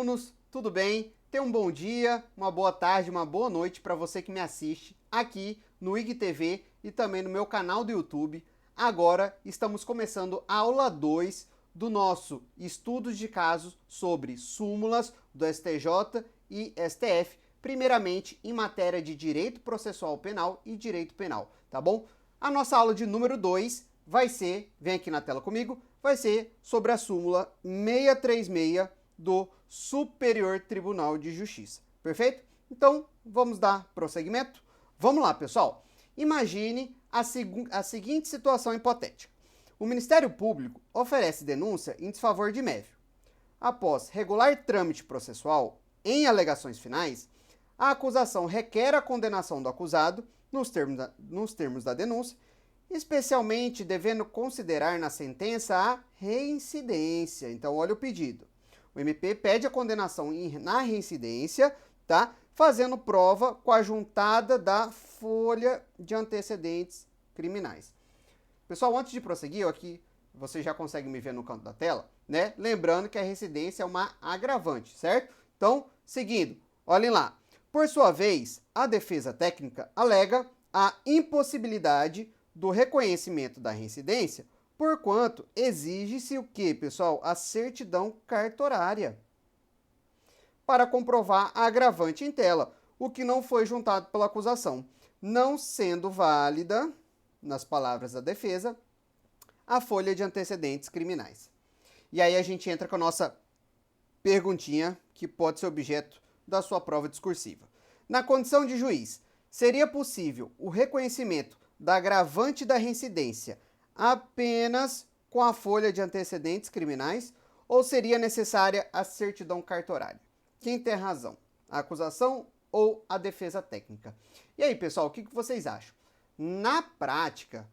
alunos, tudo bem? Tenha um bom dia, uma boa tarde, uma boa noite para você que me assiste aqui no IGTV e também no meu canal do YouTube. Agora estamos começando a aula 2 do nosso estudo de casos sobre súmulas do STJ e STF, primeiramente em matéria de direito processual penal e direito penal, tá bom? A nossa aula de número 2 vai ser, vem aqui na tela comigo, vai ser sobre a súmula 636 do Superior Tribunal de Justiça. Perfeito? Então, vamos dar prosseguimento? Vamos lá, pessoal. Imagine a seguinte situação hipotética. O Ministério Público oferece denúncia em desfavor de Mévio. Após regular trâmite processual, em alegações finais, a acusação requer a condenação do acusado nos termos da denúncia, especialmente devendo considerar na sentença a reincidência. Então, olha o pedido. O MP pede a condenação na reincidência, tá? Fazendo prova com a juntada da folha de antecedentes criminais. Pessoal, antes de prosseguir, aqui você já consegue me ver no canto da tela, né? Lembrando que a reincidência é uma agravante, certo? Então, seguindo, olhem lá. Por sua vez, a defesa técnica alega a impossibilidade do reconhecimento da reincidência, porquanto exige-se o quê, pessoal? A certidão cartorária para comprovar a agravante em tela, o que não foi juntado pela acusação, não sendo válida, nas palavras da defesa, a folha de antecedentes criminais. E aí a gente entra com a nossa perguntinha, que pode ser objeto da sua prova discursiva. Na condição de juiz, seria possível o reconhecimento da agravante da reincidência apenas com a folha de antecedentes criminais ou seria necessária a certidão cartorária? Quem tem razão? A acusação ou a defesa técnica? E aí, pessoal, o que vocês acham? Na prática,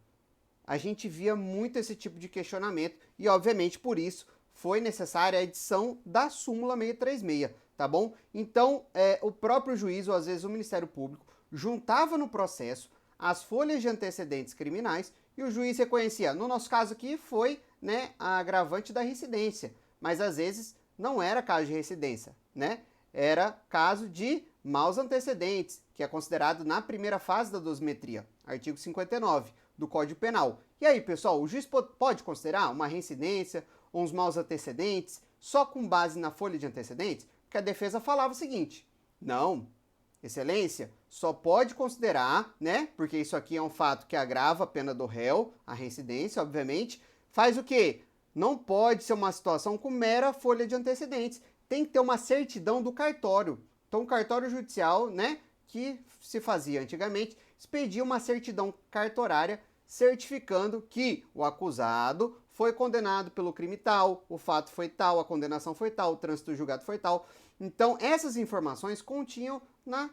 a gente via muito esse tipo de questionamento e, obviamente, por isso foi necessária a edição da súmula 636, tá bom? Então, o próprio juiz, ou às vezes o Ministério Público, juntava no processo as folhas de antecedentes criminais e o juiz reconhecia. No nosso caso aqui foi, né, a agravante da reincidência, mas às vezes não era caso de reincidência, né? Era caso de maus antecedentes, que é considerado na primeira fase da dosimetria, artigo 59 do Código Penal. E aí, pessoal, o juiz pode considerar uma reincidência ou uns maus antecedentes só com base na folha de antecedentes? Porque a defesa falava o seguinte: não, Excelência, só pode considerar, né, porque isso aqui é um fato que agrava a pena do réu, a reincidência, obviamente, faz o quê? Não pode ser uma situação com mera folha de antecedentes, tem que ter uma certidão do cartório. Então, o cartório judicial, né, que se fazia antigamente, expedia uma certidão cartorária certificando que o acusado foi condenado pelo crime tal, o fato foi tal, a condenação foi tal, o trânsito julgado foi tal. Então, essas informações continham na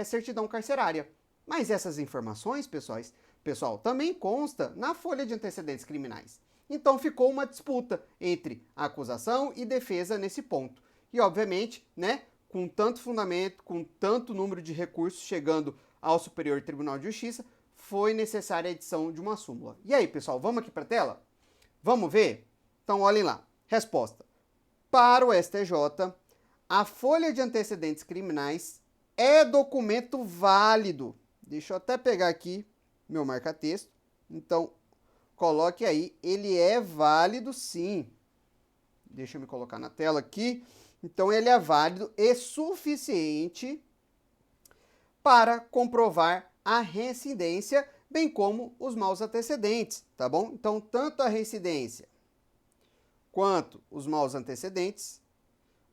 certidão carcerária. Mas essas informações, pessoal, também consta na folha de antecedentes criminais. Então, ficou uma disputa entre a acusação e defesa nesse ponto. E, obviamente, né, com tanto fundamento, com tanto número de recursos chegando ao Superior Tribunal de Justiça, foi necessária a edição de uma súmula. E aí, pessoal, vamos aqui para a tela? Vamos ver? Então, olhem lá. Resposta. Para o STJ, a folha de antecedentes criminais é documento válido. Deixa eu até pegar aqui meu marca-texto. Então, coloque aí. Ele é válido, sim. Deixa eu me colocar na tela aqui. Então, ele é válido e suficiente para comprovar a reincidência, bem como os maus antecedentes, tá bom? Então, tanto a reincidência quanto os maus antecedentes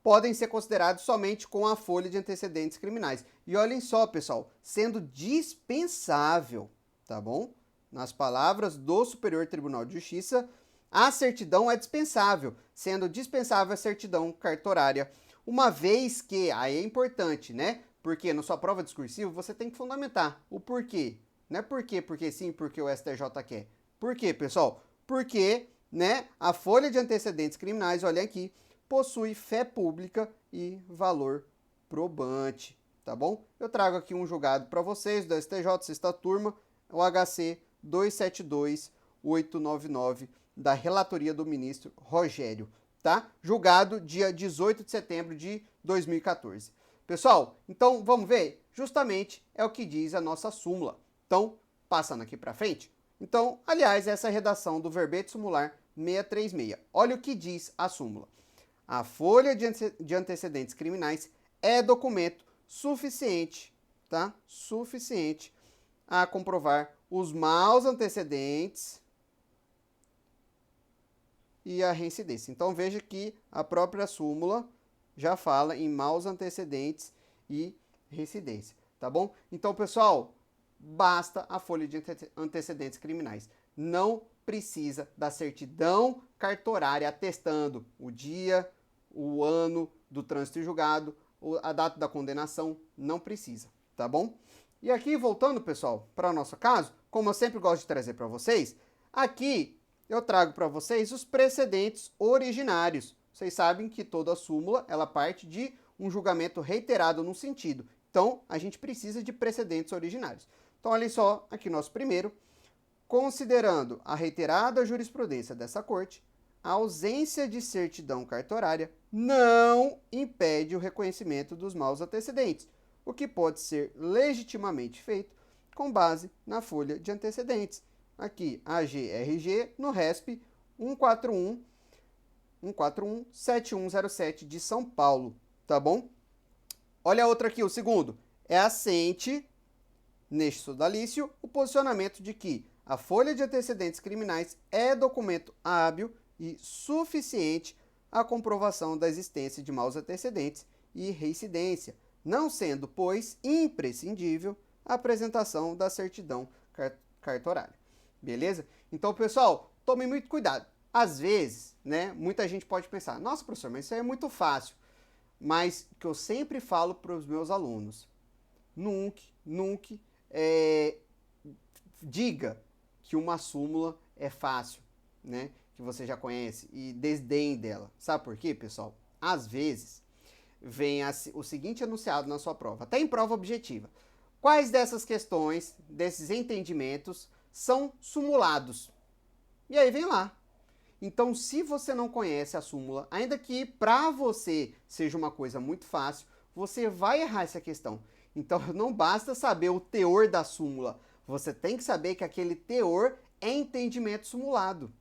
podem ser considerados somente com a folha de antecedentes criminais. E olhem só, pessoal, sendo dispensável, tá bom? Nas palavras do Superior Tribunal de Justiça, a certidão é dispensável, sendo dispensável a certidão cartorária, uma vez que, aí é importante, né? Porque na sua prova discursiva você tem que fundamentar o porquê. Não é porque sim, porque o STJ quer. Por quê, pessoal? Porque, né, a folha de antecedentes criminais, olha aqui, possui fé pública e valor probante, tá bom? Eu trago aqui um julgado para vocês do STJ, sexta turma, o HC 272899, da relatoria do ministro Rogério, tá? Julgado dia 18 de setembro de 2014. Pessoal, então vamos ver? Justamente é o que diz a nossa súmula. Então, passando aqui para frente. Então, aliás, essa é a redação do verbete sumular 636. Olha o que diz a súmula. A folha de antecedentes criminais é documento suficiente, tá? Suficiente a comprovar os maus antecedentes e a reincidência. Então, veja que a própria súmula já fala em maus antecedentes e reincidência, tá bom? Então, pessoal, basta a folha de antecedentes criminais. Não precisa da certidão cartorária atestando o dia, o ano do trânsito julgado, a data da condenação, não precisa, tá bom? E aqui, voltando, pessoal, para o nosso caso, como eu sempre gosto de trazer para vocês, aqui eu trago para vocês os precedentes originários. Vocês sabem que toda súmula, ela parte de um julgamento reiterado num sentido. Então, a gente precisa de precedentes originários. Então, olha só, aqui nosso primeiro. Considerando a reiterada jurisprudência dessa corte, a ausência de certidão cartorária não impede o reconhecimento dos maus antecedentes, o que pode ser legitimamente feito com base na folha de antecedentes. Aqui, AGRG, no RESP 141-7107 de São Paulo, tá bom? Olha a outra aqui, o segundo. É assente, neste sodalício, o posicionamento de que a folha de antecedentes criminais é documento hábil e suficiente à comprovação da existência de maus antecedentes e reincidência, não sendo, pois, imprescindível a apresentação da certidão cartorária. Beleza? Então, pessoal, tomem muito cuidado. Às vezes, né, muita gente pode pensar, nossa, professor, mas isso aí é muito fácil. Mas o que eu sempre falo para os meus alunos, nunca diga que uma súmula é fácil, né? Que você já conhece e desdenhe dela. Sabe por quê, pessoal? Às vezes vem o seguinte enunciado na sua prova, até em prova objetiva. Quais dessas questões, desses entendimentos, são sumulados? E aí vem lá. Então, se você não conhece a súmula, ainda que para você seja uma coisa muito fácil, você vai errar essa questão. Então, não basta saber o teor da súmula. Você tem que saber que aquele teor é entendimento sumulado.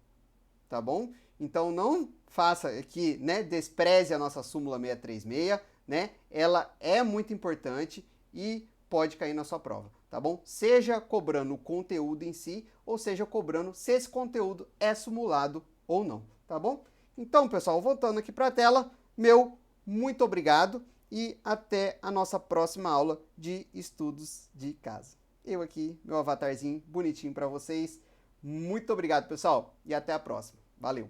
Tá bom? Então, não faça aqui, né, despreze a nossa súmula 636, né? Ela é muito importante e pode cair na sua prova, tá bom? Seja cobrando o conteúdo em si, ou seja cobrando se esse conteúdo é sumulado ou não, tá bom? Então, pessoal, voltando aqui para a tela, meu muito obrigado e até a nossa próxima aula de estudos de casa. Eu aqui, meu avatarzinho bonitinho para vocês. Muito obrigado, pessoal, e até a próxima. Valeu!